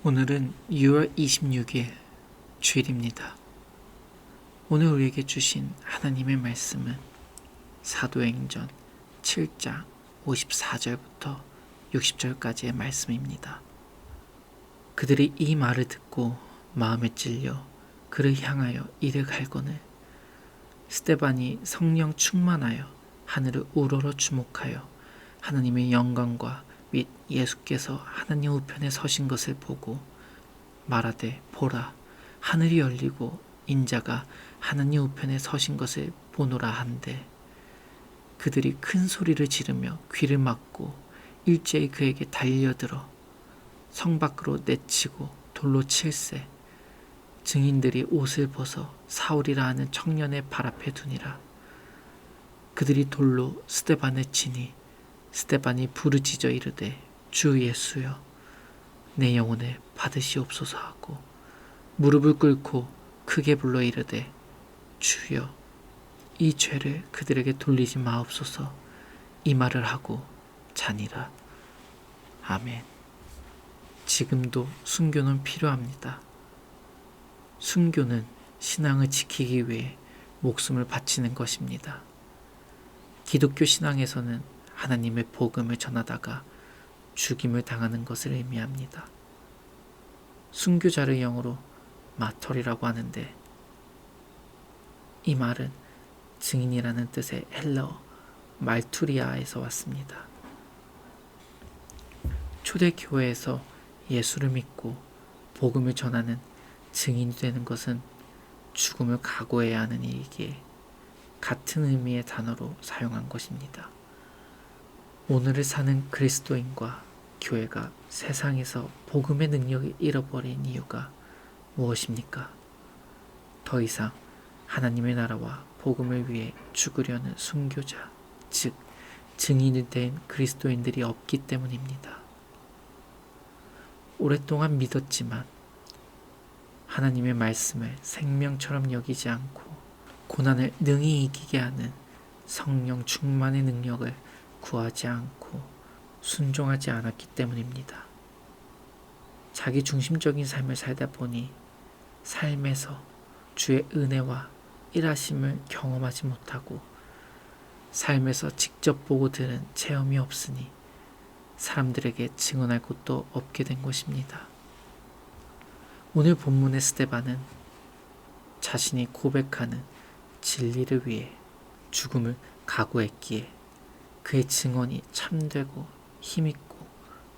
오늘은 6월 26일 주일입니다. 오늘 우리에게 주신 하나님의 말씀은 사도행전 7장 54절부터 60절까지의 말씀입니다. 그들이 이 말을 듣고 마음에 찔려 그를 향하여 이를 갈거늘 스데반이 성령 충만하여 하늘을 우러러 주목하여 하나님의 영광과 및 예수께서 하나님 우편에 서신 것을 보고 말하되 보라 하늘이 열리고 인자가 하나님 우편에 서신 것을 보노라 한데 그들이 큰 소리를 지르며 귀를 막고 일제히 그에게 달려들어 성 밖으로 내치고 돌로 칠세 증인들이 옷을 벗어 사울이라 하는 청년의 발 앞에 두니라. 그들이 돌로 스데반을 치니 스데반이 부르짖어 이르되 주 예수여 내 영혼을 받으시옵소서 하고 무릎을 꿇고 크게 불러 이르되 주여 이 죄를 그들에게 돌리지 마옵소서 이 말을 하고 자니라. 아멘. 지금도 순교는 필요합니다. 순교는 신앙을 지키기 위해 목숨을 바치는 것입니다. 기독교 신앙에서는 하나님의 복음을 전하다가 죽임을 당하는 것을 의미합니다. 순교자를 영어로 마털이라고 하는데 이 말은 증인이라는 뜻의 헬라어 말투리아에서 왔습니다. 초대교회에서 예수를 믿고 복음을 전하는 증인이 되는 것은 죽음을 각오해야 하는 일이기에 같은 의미의 단어로 사용한 것입니다. 오늘을 사는 그리스도인과 교회가 세상에서 복음의 능력을 잃어버린 이유가 무엇입니까? 더 이상 하나님의 나라와 복음을 위해 죽으려는 순교자, 즉 증인이 된 그리스도인들이 없기 때문입니다. 오랫동안 믿었지만 하나님의 말씀을 생명처럼 여기지 않고 고난을 능히 이기게 하는 성령 충만의 능력을 구하지 않고 순종하지 않았기 때문입니다. 자기 중심적인 삶을 살다 보니 삶에서 주의 은혜와 일하심을 경험하지 못하고 삶에서 직접 보고 들은 체험이 없으니 사람들에게 증언할 곳도 없게 된 것입니다. 오늘 본문의 스데반은 자신이 고백하는 진리를 위해 죽음을 각오했기에 그의 증언이 참되고 힘있고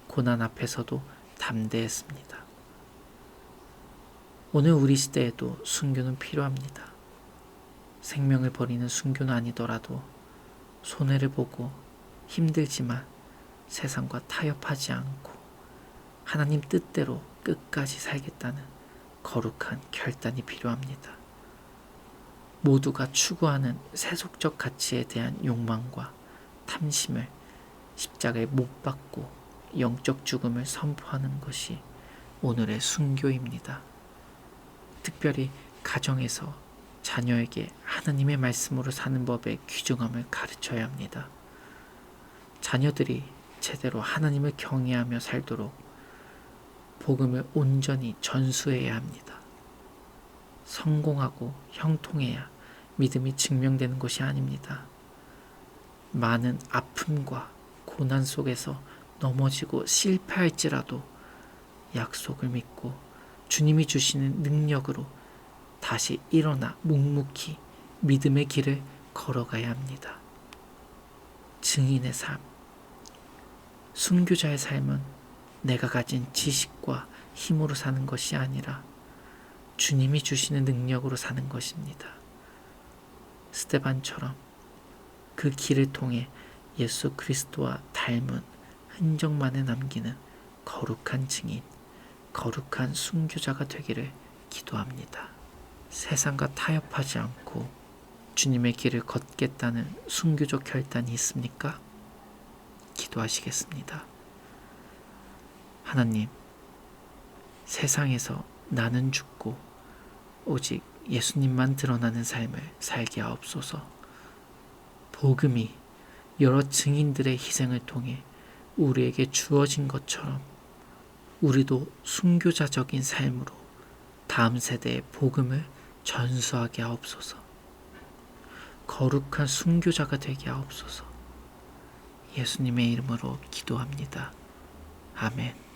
고난 앞에서도 담대했습니다. 오늘 우리 시대에도 순교는 필요합니다. 생명을 버리는 순교는 아니더라도 손해를 보고 힘들지만 세상과 타협하지 않고 하나님 뜻대로 끝까지 살겠다는 거룩한 결단이 필요합니다. 모두가 추구하는 세속적 가치에 대한 욕망과 탐심을 십자가에 못 박고 영적 죽음을 선포하는 것이 오늘의 순교입니다. 특별히 가정에서 자녀에게 하나님의 말씀으로 사는 법의 귀중함을 가르쳐야 합니다. 자녀들이 제대로 하나님을 경외하며 살도록 복음을 온전히 전수해야 합니다. 성공하고 형통해야 믿음이 증명되는 것이 아닙니다. 많은 아픔과 고난 속에서 넘어지고 실패할지라도 약속을 믿고 주님이 주시는 능력으로 다시 일어나 묵묵히 믿음의 길을 걸어가야 합니다. 증인의 삶, 순교자의 삶은 내가 가진 지식과 힘으로 사는 것이 아니라 주님이 주시는 능력으로 사는 것입니다. 스데반처럼 그 길을 통해 예수 그리스도와 닮은 흔적만을 남기는 거룩한 증인, 거룩한 순교자가 되기를 기도합니다. 세상과 타협하지 않고 주님의 길을 걷겠다는 순교적 결단이 있습니까? 기도하시겠습니다. 하나님, 세상에서 나는 죽고 오직 예수님만 드러나는 삶을 살게 하옵소서. 복음이 여러 증인들의 희생을 통해 우리에게 주어진 것처럼 우리도 순교자적인 삶으로 다음 세대에 복음을 전수하게 하옵소서. 거룩한 순교자가 되게 하옵소서. 예수님의 이름으로 기도합니다. 아멘.